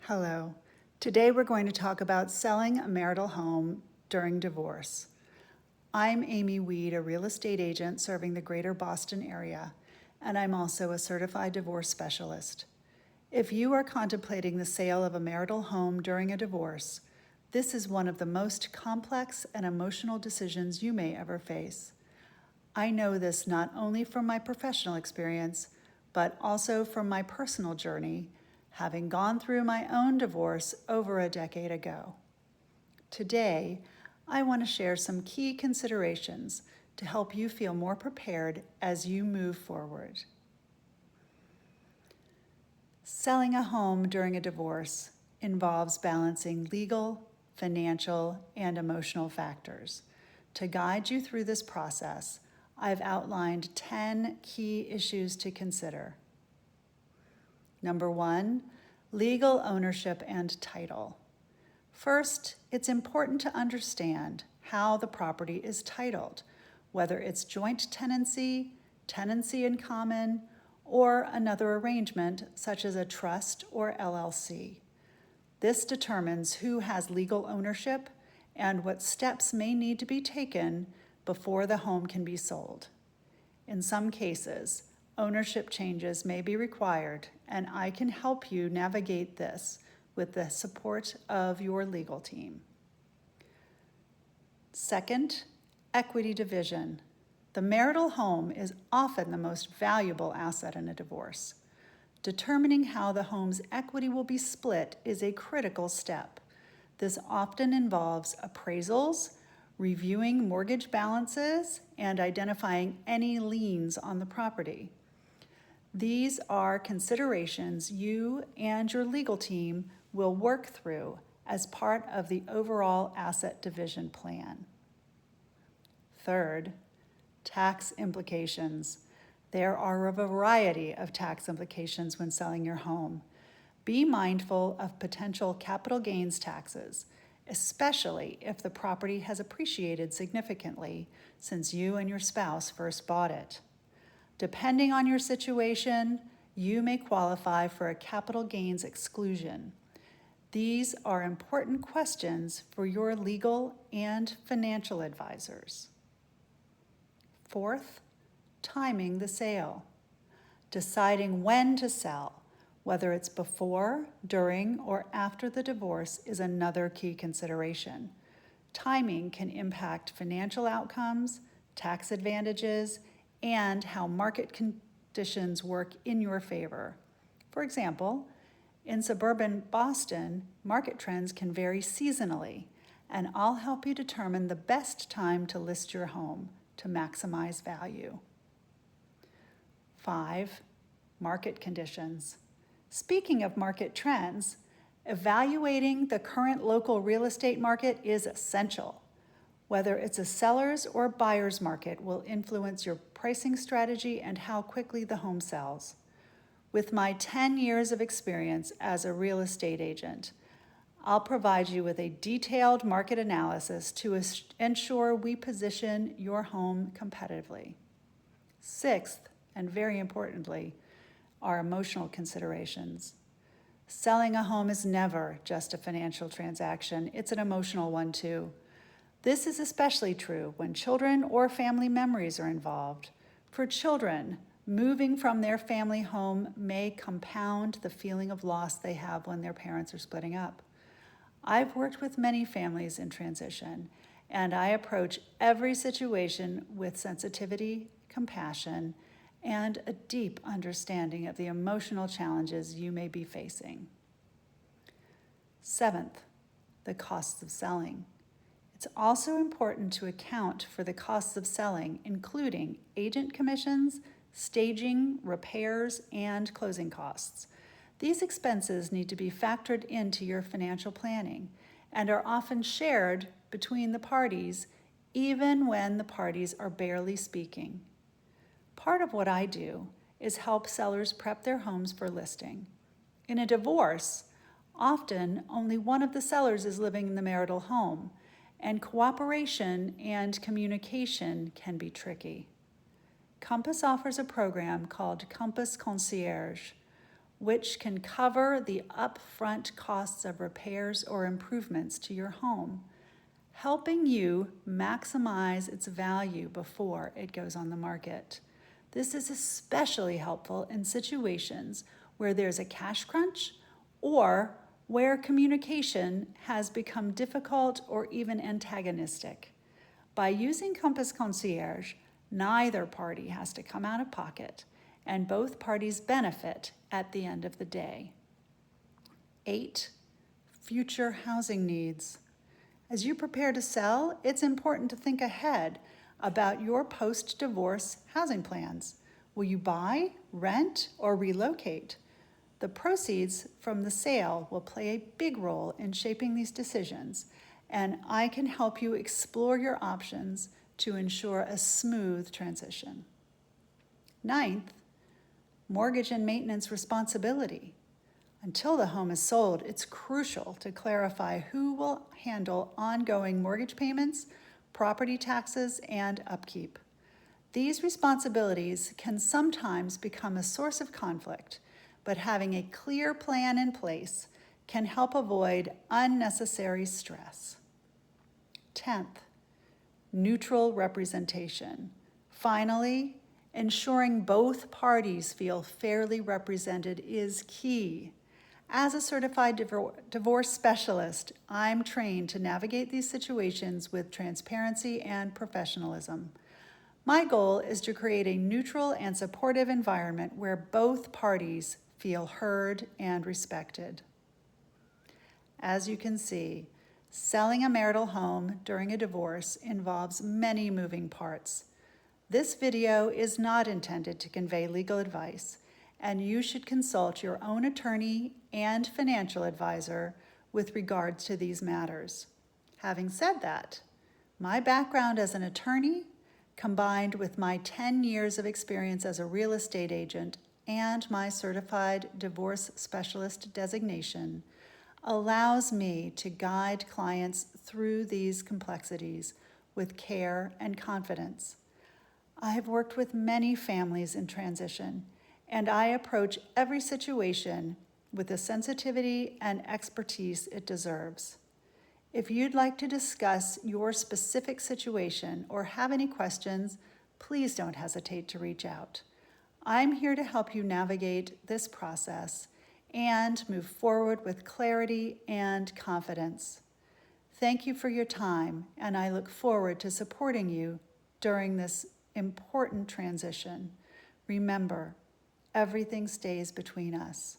Hello. Today we're going to talk about selling a marital home during divorce. I'm Amy Weed, a real estate agent serving the greater Boston area, and I'm also a certified divorce specialist. If you are contemplating the sale of a marital home during a divorce, this is one of the most complex and emotional decisions you may ever face. I know this not only from my professional experience, but also from my personal journey, having gone through my own divorce over a decade ago. Today, I want to share some key considerations to help you feel more prepared as you move forward. Selling a home during a divorce involves balancing legal, financial, and emotional factors. To guide you through this process, I've outlined 10 key issues to consider. Number 1, legal ownership and title. First, it's important to understand how the property is titled, whether it's joint tenancy, tenancy in common, or another arrangement such as a trust or LLC. This determines who has legal ownership and what steps may need to be taken before the home can be sold. In some cases, ownership changes may be required, and I can help you navigate this with the support of your legal team. Second, equity division. The marital home is often the most valuable asset in a divorce. Determining how the home's equity will be split is a critical step. This often involves appraisals, reviewing mortgage balances, and identifying any liens on the property. These are considerations you and your legal team will work through as part of the overall asset division plan. Third, tax implications. There are a variety of tax implications when selling your home. Be mindful of potential capital gains taxes, especially if the property has appreciated significantly since you and your spouse first bought it. Depending on your situation, you may qualify for a capital gains exclusion. These are important questions for your legal and financial advisors. Fourth, timing the sale. Deciding when to sell, whether it's before, during, or after the divorce, is another key consideration. Timing can impact financial outcomes, tax advantages, and how market conditions work in your favor. For example, in suburban Boston, market trends can vary seasonally, and I'll help you determine the best time to list your home to maximize value. 5, market conditions. Speaking of market trends, evaluating the current local real estate market is essential. Whether it's a seller's or buyer's market will influence your pricing strategy and how quickly the home sells. With my 10 years of experience as a real estate agent, I'll provide you with a detailed market analysis to ensure we position your home competitively. 6th, and very importantly, are emotional considerations. Selling a home is never just a financial transaction, it's an emotional one too. This is especially true when children or family memories are involved. For children, moving from their family home may compound the feeling of loss they have when their parents are splitting up. I've worked with many families in transition, and I approach every situation with sensitivity, compassion, and a deep understanding of the emotional challenges you may be facing. 7th, the costs of selling. It's also important to account for the costs of selling, including agent commissions, staging, repairs, and closing costs. These expenses need to be factored into your financial planning and are often shared between the parties, even when the parties are barely speaking. Part of what I do is help sellers prep their homes for listing. In a divorce, often only one of the sellers is living in the marital home, and cooperation and communication can be tricky. Compass offers a program called Concierge, which can cover the upfront costs of repairs or improvements to your home, helping you maximize its value before it goes on the market. This is especially helpful in situations where there's a cash crunch or where communication has become difficult or even antagonistic. By using Compass Concierge, neither party has to come out of pocket, and both parties benefit at the end of the day. 8, future housing needs. As you prepare to sell, it's important to think ahead about your post-divorce housing plans. Will you buy, rent, or relocate? The proceeds from the sale will play a big role in shaping these decisions, and I can help you explore your options to ensure a smooth transition. 9th, mortgage and maintenance responsibility. Until the home is sold, it's crucial to clarify who will handle ongoing mortgage payments, property taxes, and upkeep. These responsibilities can sometimes become a source of conflict, but having a clear plan in place can help avoid unnecessary stress. 10th, neutral representation. Finally, ensuring both parties feel fairly represented is key. As a certified divorce specialist, I'm trained to navigate these situations with transparency and professionalism. My goal is to create a neutral and supportive environment where both parties feel heard and respected. As you can see, selling a marital home during a divorce involves many moving parts. This video is not intended to convey legal advice, and you should consult your own attorney and financial advisor with regards to these matters. Having said that, my background as an attorney, combined with my 10 years of experience as a real estate agent and my certified divorce specialist designation, allows me to guide clients through these complexities with care and confidence. I have worked with many families in transition, and I approach every situation with the sensitivity and expertise it deserves. If you'd like to discuss your specific situation or have any questions, please don't hesitate to reach out. I'm here to help you navigate this process and move forward with clarity and confidence. Thank you for your time, and I look forward to supporting you during this important transition. Remember, everything stays between us.